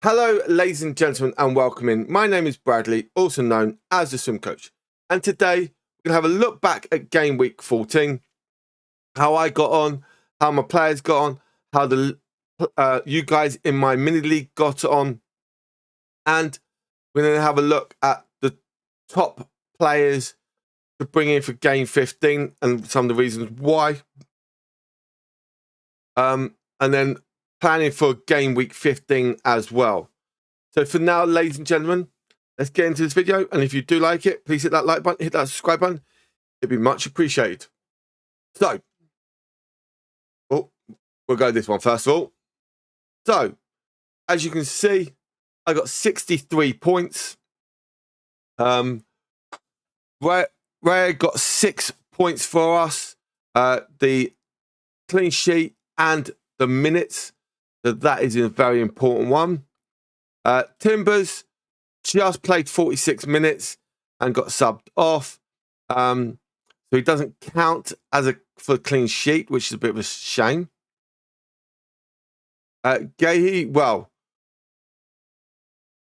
Hello, ladies and gentlemen, and welcome in. My name is Bradley, also known as the Swim Coach. And today, we're going to have a look back at Game Week 14, how I got on, how my players got on, how the you guys in my mini league got on. And we're going to have a look at the top players to bring in for Game 15 and some of the reasons why. And then planning for Game Week 15 as well. So for now, ladies and gentlemen, let's get into this video. And if you do like it, please hit that like button, hit that subscribe button. It'd be much appreciated. So, we'll go this one first of all. So, as you can see, I got 63 points. Ray got 6 points for us. The clean sheet and the minutes. So that is a very important one. Timbers just played 46 minutes and got subbed off. So he doesn't count as for a clean sheet, which is a bit of a shame. Gahey, well,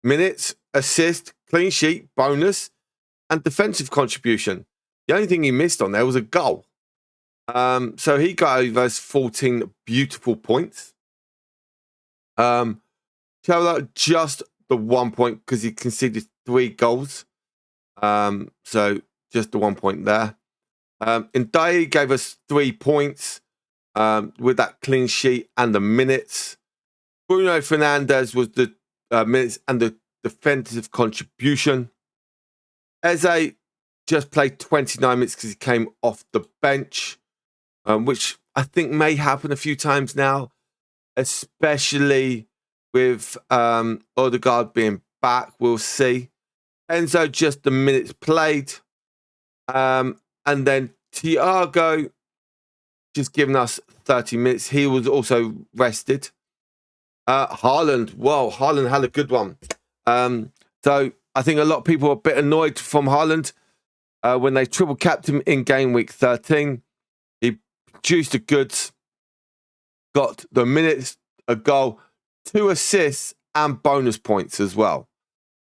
minutes, assist, clean sheet, bonus, and defensive contribution. The only thing he missed on there was a goal. So he got over 14 beautiful points. Chelsea just the 1 point because he conceded 3 goals. So just the 1 point there. Ndai gave us 3 points with that clean sheet and the minutes. Bruno Fernandes was the minutes and the defensive contribution. Eze just played 29 minutes because he came off the bench, which I think may happen a few times now, especially with Odegaard being back. We'll see. Enzo just the minutes played. And then Thiago just giving us 30 minutes. He was also rested. Haaland, well, Haaland had a good one. So I think a lot of people are a bit annoyed from Haaland when they triple capped him in game week 13. He produced the goods, got the minutes, a goal, 2 assists, and bonus points as well.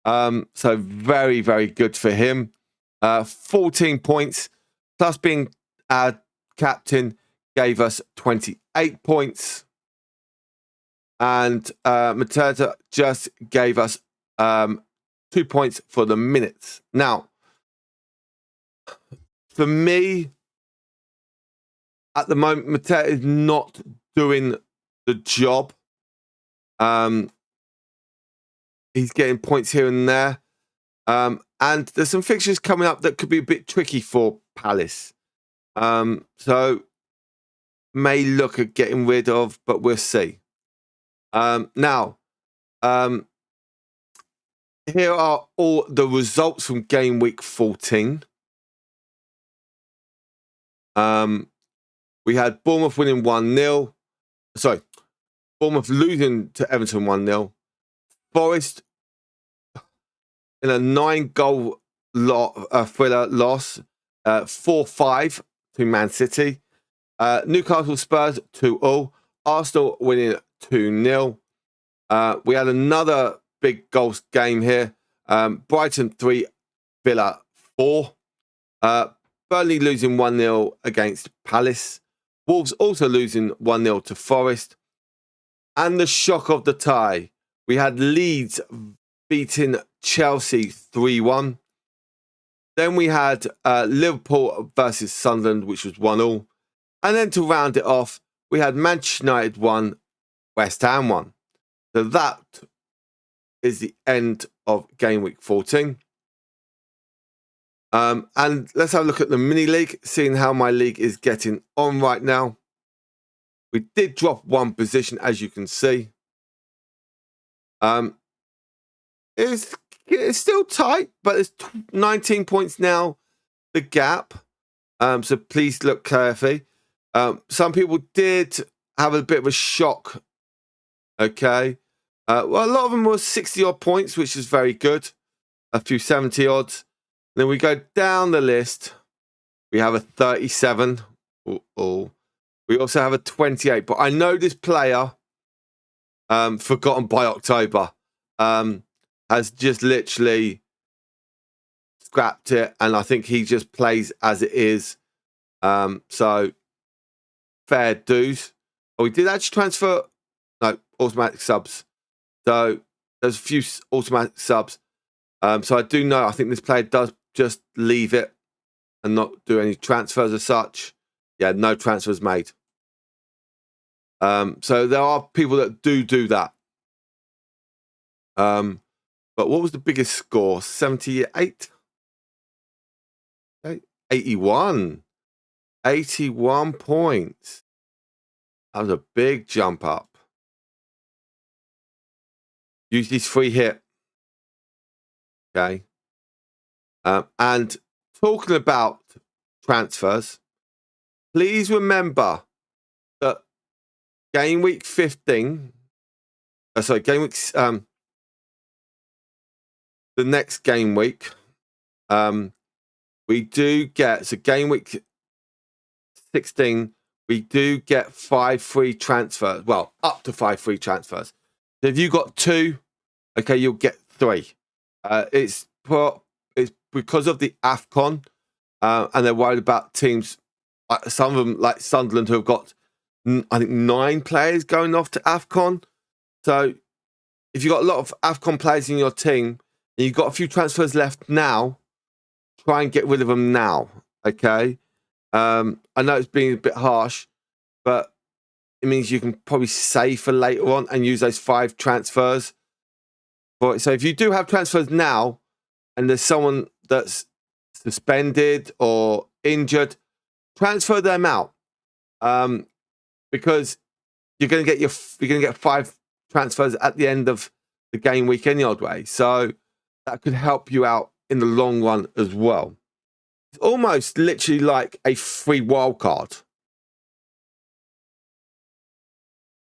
So very, very good for him. 14 points, plus being captain, gave us 28 points. And Mateta just gave us 2 points for the minutes. Now, for me, at the moment, Mateta is not doing the job. He's getting points here and there. And there's some fixtures coming up that could be a bit tricky for Palace. So may look at getting rid of, but we'll see. Now, here are all the results from game week 14. We had Bournemouth winning 1-0. Sorry, Bournemouth losing to Everton 1-0. Forest in a 9-goal thriller loss, 4-5 to Man City. Newcastle Spurs 2-0. Arsenal winning 2-0. We had another big goals game here. Brighton 3, Villa 4. Burnley losing 1-0 against Palace. Wolves also losing 1-0 to Forest. And the shock of the tie. We had Leeds beating Chelsea 3-1. Then we had Liverpool versus Sunderland, which was 1-1. And then to round it off, we had Manchester United 1, West Ham 1. So that is the end of game week 14. And let's have a look at the mini league, seeing how my league is getting on right now. We did drop 1 position, as you can see. It's still tight, but it's 19 points now, the gap. So please look carefully. Some people did have a bit of a shock. Okay. Well, a lot of them were 60 odd points, which is very good. A few 70 odds. Then we go down the list. We have a 37. We also have a 28. But I know this player forgotten by October. has just literally scrapped it, and I think he just plays as it is. So fair dues. Oh, we did actually transfer. No, automatic subs. So there's a few automatic subs. So I do know. I think this player does just leave it and not do any transfers as such. Yeah, no transfers made. So there are people that do that. But what was the biggest score? 78? 81. 81 points. That was a big jump up. Use this free hit. Okay. And talking about transfers, please remember that game week 15, game week, the next game week, we do get, so game week 16, we do get 5 free transfers. Well, up to 5 free transfers. So if you got 2, okay, you'll get 3. It's because of the AFCON, and they're worried about teams, some of them like Sunderland, who have got, I think, 9 players going off to AFCON. So if you've got a lot of AFCON players in your team and you've got a few transfers left now, try and get rid of them now, okay? I know it's being a bit harsh, but it means you can probably save for later on and use those 5 transfers. So if you do have transfers now and there's someone that's suspended or injured, transfer them out, because you're going to get 5 transfers at the end of the game week any odd way. So that could help you out in the long run as well. It's almost literally like a free wild card.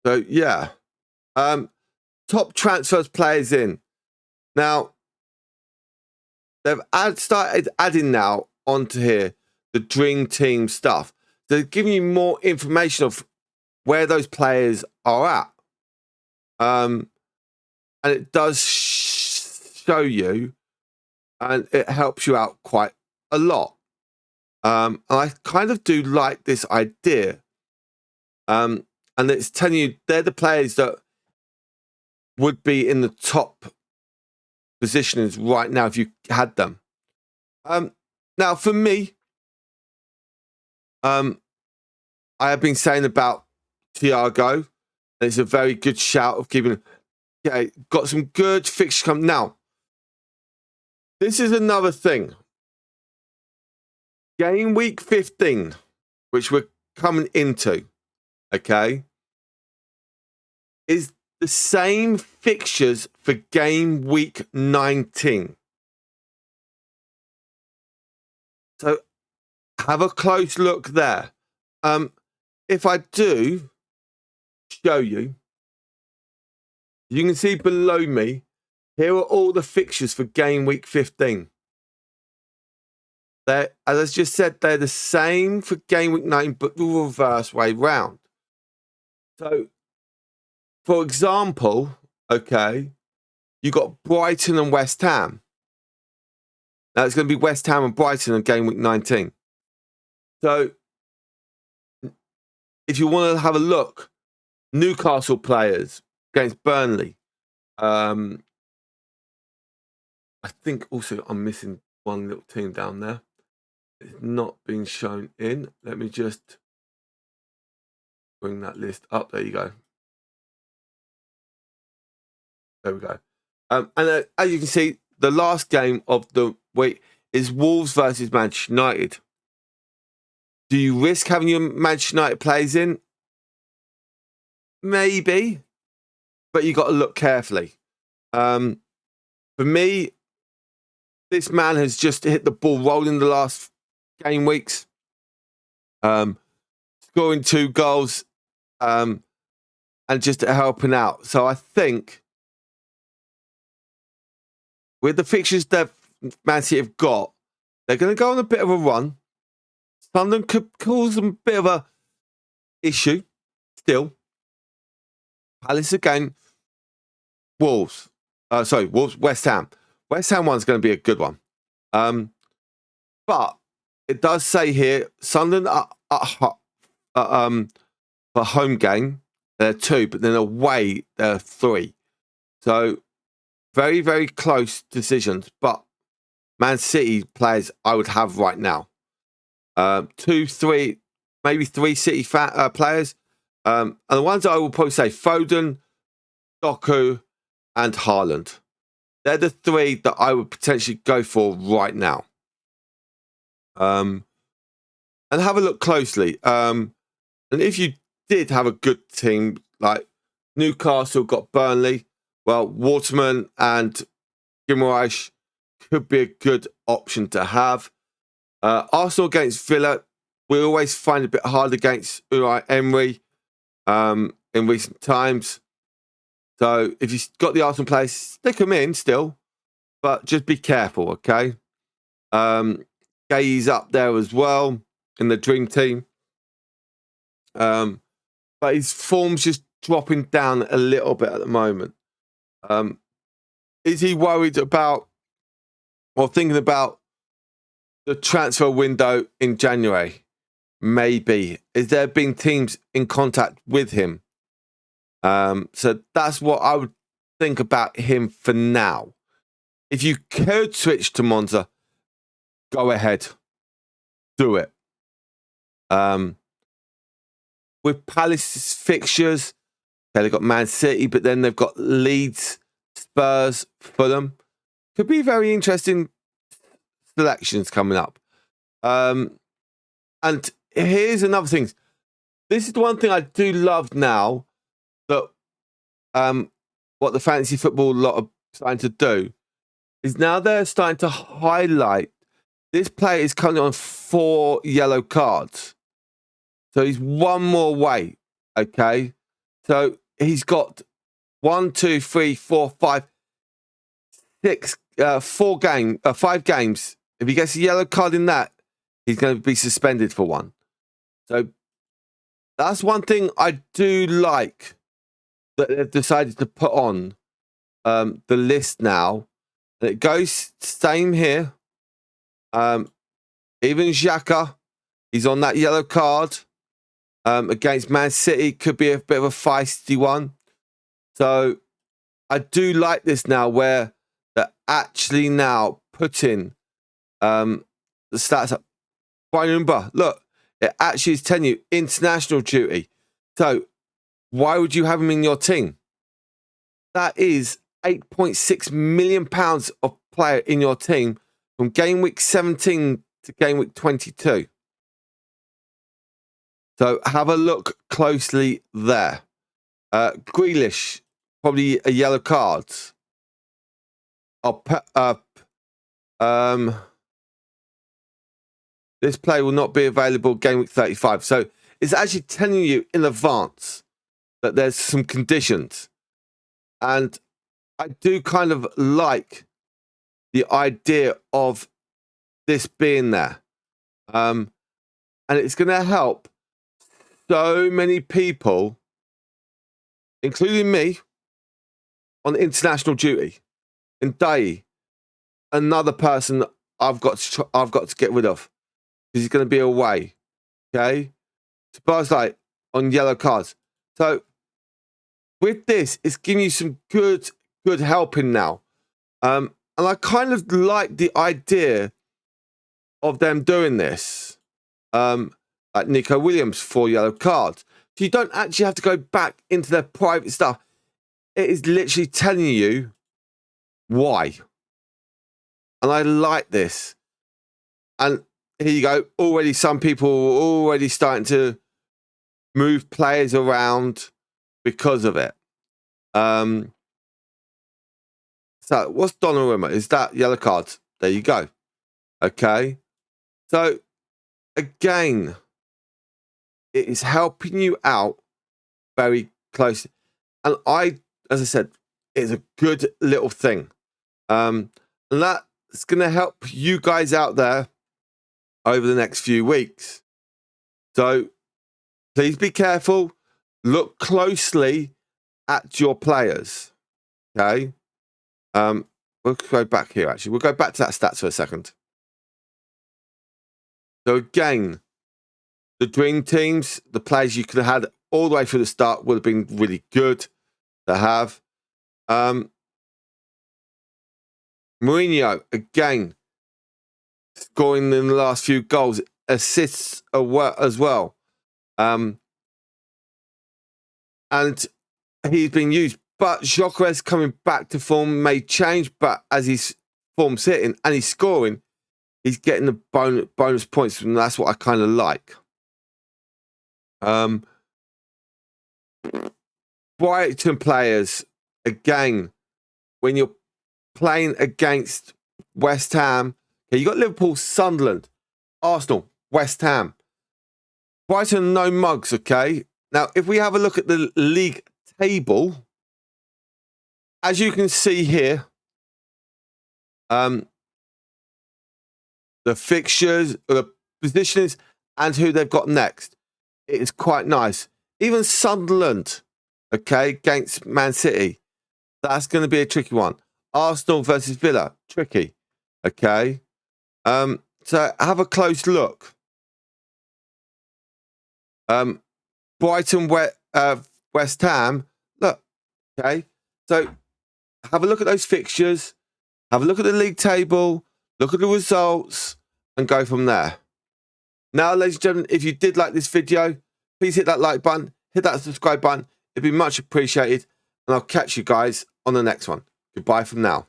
So yeah, top transfers players in. Now they've started adding now onto here the dream team stuff. They're giving you more information of where those players are at, and it does show you, and it helps you out quite a lot. And I kind of do like this idea. And it's telling you they're the players that would be in the top positions right now if you had them. Now, for me, I have been saying about Thiago. It's a very good shout of keeping. Yeah, got some good fixtures coming. Now, this is another thing. Game week 15, which we're coming into, okay, is the same fixtures for game week 19. So have a close look there. If I do show you, you can see below me, here are all the fixtures for game week 15. As I just said, they're the same for game week 9, but the reverse way round. So, for example, okay, you got Brighton and West Ham. Now it's going to be West Ham and Brighton on game week 19. So, if you want to have a look, Newcastle players against Burnley. I think also I'm missing one little team down there. It's not being shown in. Let me just bring that list up. There you go. There we go. And as you can see, the last game of the week is Wolves versus Manchester United. Do you risk having your Manchester United players in? Maybe, but you got to look carefully. For me, this man has just hit the ball rolling the last game weeks, scoring 2 goals, and just helping out. So I think with the fixtures that Man City have got, they're going to go on a bit of a run. Sunderland could cause them a bit of a issue still. Palace again. Wolves. Sorry, Wolves, West Ham. West Ham one's going to be a good one. But it does say here, Sunderland for home game, they're 2, but then away, they're 3. So very, very close decisions. But Man City players I would have right now. 2, 3, maybe 3 City players. And the ones I will probably say, Foden, Doku, and Haaland. They're the 3 that I would potentially go for right now. And have a look closely. And if you did have a good team, like Newcastle got Burnley, well, Waterman and Guimaraes could be a good option to have. Arsenal against Villa, we always find it a bit hard against Unai Emery in recent times. So if you've got the Arsenal players, stick them in still, but just be careful, okay? Gay's up there as well in the dream team. But his form's just dropping down a little bit at the moment. Is he worried about or thinking about the transfer window in January? Maybe. Is there been teams in contact with him? So that's what I would think about him for now. If you could switch to Monza, go ahead. Do it. With Palace's fixtures, okay, they've got Man City, but then they've got Leeds, Spurs, Fulham. Could be very interesting selections coming up. And here's another thing. This is the one thing I do love now that what the fantasy football lot are starting to do is now they're starting to highlight this player is currently on 4 yellow cards. So he's one more away. Okay. So he's got 1, 2, 3, 4, 5, 6, 5 games. If he gets a yellow card in that, he's going to be suspended for 1. So that's one thing I do like that they've decided to put on the list now. And it goes same here. Even Xhaka, he's on that yellow card against Man City. Could be a bit of a feisty one. So I do like this now where they're actually now putting the stats up. Look, it actually is telling you international duty. So why would you have him in your team? That is £8.6 million of player in your team from game week 17 to game week 22. So have a look closely there. Grealish, probably a yellow card. This play will not be available game week 35. So it's actually telling you in advance that there's some conditions. And I do kind of like the idea of this being there. And it's going to help so many people, including me, on international duty. And Day, another person I've got to get rid of because he's going to be away. Okay, Spurs like on yellow cards. So with this, it's giving you some good helping now. And I kind of like the idea of them doing this. Like Nico Williams, 4 yellow cards. So you don't actually have to go back into their private stuff. It is literally telling you why. And I like this. And here you go. Already some people are already starting to move players around because of it. So what's Donnarumma? Is that yellow cards? There you go. Okay. So again, it is helping you out very closely. And as I said, it's a good little thing. And that's going to help you guys out there over the next few weeks. So please be careful. Look closely at your players. Okay. We'll go back here, actually. We'll go back to that stats for a second. So again, the dream teams, the players you could have had all the way through the start would have been really good to have. Mourinho, again, scoring in the last few goals, assists as well. And he's been used. But Gyökeres coming back to form may change, but as his form's hitting and he's scoring, he's getting the bonus points, and that's what I kind of like. Brighton players, again, when you're playing against West Ham, okay, you got Liverpool, Sunderland, Arsenal, West Ham. Brighton, no mugs, okay? Now, if we have a look at the league table, as you can see here, the fixtures, the positions, and who they've got next. It is quite nice. Even Sunderland, okay, against Man City. That's going to be a tricky one. Arsenal versus Villa, tricky, okay? So have a close look. Brighton, West Ham, look, okay? So have a look at those fixtures, have a look at the league table, look at the results, and go from there. Now, ladies and gentlemen, if you did like this video, please hit that like button, hit that subscribe button. It'd be much appreciated. And I'll catch you guys on the next one. Goodbye from now.